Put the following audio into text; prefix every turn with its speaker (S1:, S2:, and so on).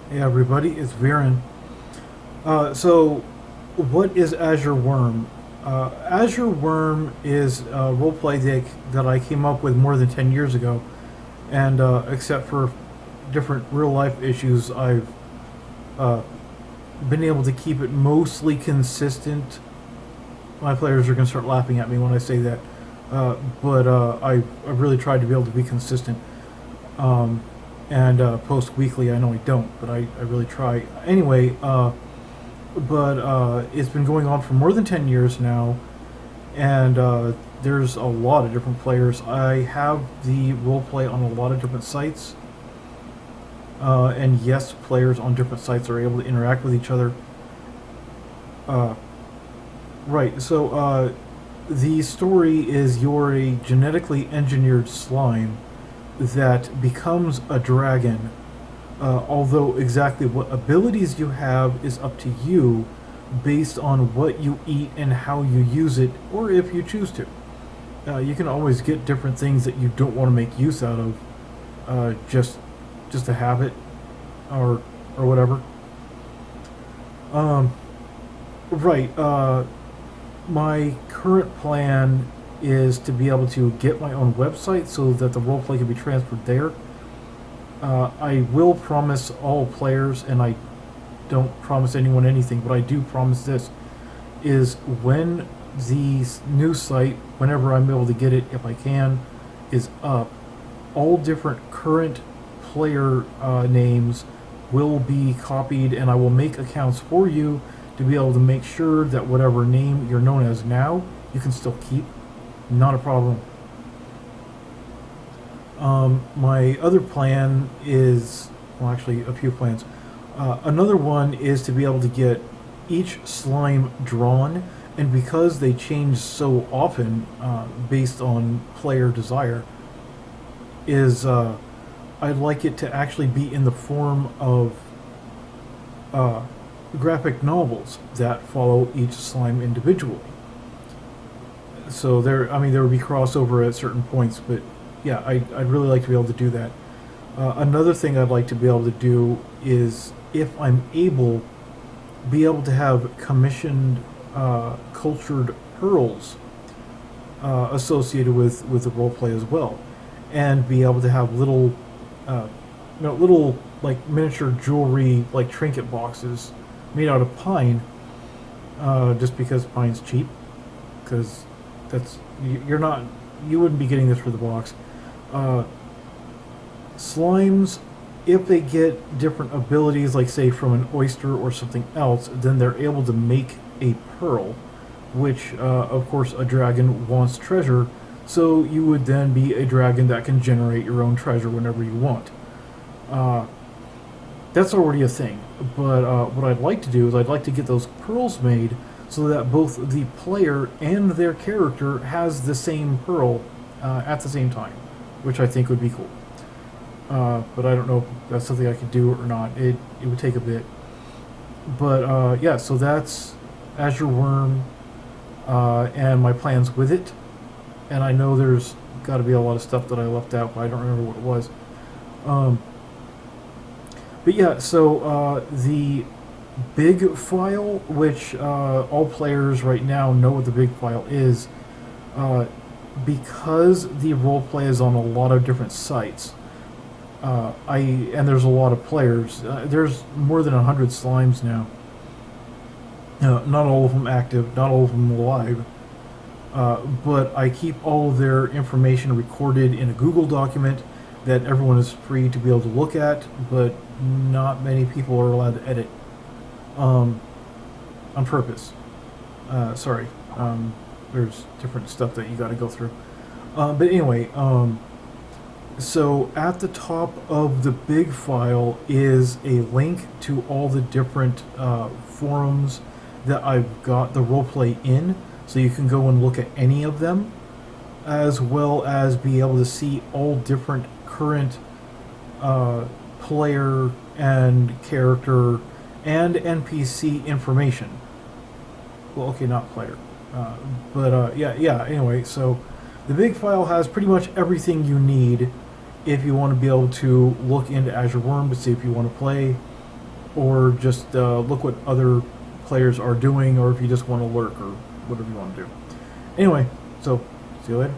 S1: Hey everybody, it's Viren. So, what is Azure Wyrm? Azure Wyrm is a roleplay deck that I came up with more than 10 years ago, and except for different real life issues, I've uh, been able to keep it mostly consistent. My players are going to start laughing at me when I say that, but I've really tried to be able to be consistent. Um, and post weekly. I know I don't, but I really try. Anyway, but it's been going on for more than 10 years now, and there's a lot of different players. I have the roleplay on a lot of different sites, and yes, players on different sites are able to interact with each other. Uh, right, so the story is you're a genetically engineered slime that becomes a dragon. Although exactly what abilities you have is up to you based on what you eat and how you use it, or if you choose to. You can always get different things that you don't want to make use out of, just to have it, or whatever. Um, right. My current plan is to be able to get my own website so that the roleplay can be transferred there. I will promise all players, and I don't promise anyone anything, but I do promise this, is when the new site, whenever I'm able to get it, if I can, is up, all different current player names will be copied, and I will make accounts for you to be able to make sure that whatever name you're known as now, you can still keep. Not a problem. My other plan is, well, actually, a few plans. Another one is to be able to get each slime drawn, and because they change so often based on player desire, is I'd like it to actually be in the form of uh, graphic novels that follow each slime individually. So there would be crossover at certain points, but yeah, I'd really like to be able to do that. Another thing I'd like to be able to do is, if I'm able, be able to have commissioned cultured pearls associated with the roleplay as well, and be able to have uh, little like miniature jewelry, like trinket boxes made out of pine, just because pine's cheap. Because that's you're not you wouldn't be getting this for the box. Uh, Slimes, if they get different abilities, like say from an oyster or something else, then they're able to make a pearl, which of course a dragon wants treasure. So you would then be a dragon that can generate your own treasure whenever you want. Uh, that's already a thing. But what I'd like to do is I'd like to get those pearls made so that both the player and their character has the same pearl at the same time, which I think would be cool. But I don't know if that's something I could do or not. It would take a bit. But yeah, so that's Azure Wyrm and my plans with it. And I know there's got to be a lot of stuff that I left out, but I don't remember what it was. Um, but yeah, so the big file, which all players right now know what the big file is, uh, because the roleplay is on a lot of different sites. And there's a lot of players. There's more than 100 slimes now. Not all of them active, not all of them live. But I keep all of their information recorded in a Google document that everyone is free to be able to look at, but not many people are allowed to edit. On purpose. Sorry. There's different stuff that you got to go through. But anyway, so at the top of the big file is a link to all the different forums that I've got the roleplay in, so you can go and look at any of them, as well as be able to see all different current player and character and NPC information. Well, okay, not player. Yeah, anyway, so the big file has pretty much everything you need if you want to be able to look into Azure Wyrm to see if you want to play. or just look what other players are doing, or if you just want to lurk or whatever you want to do. Anyway, so see you later.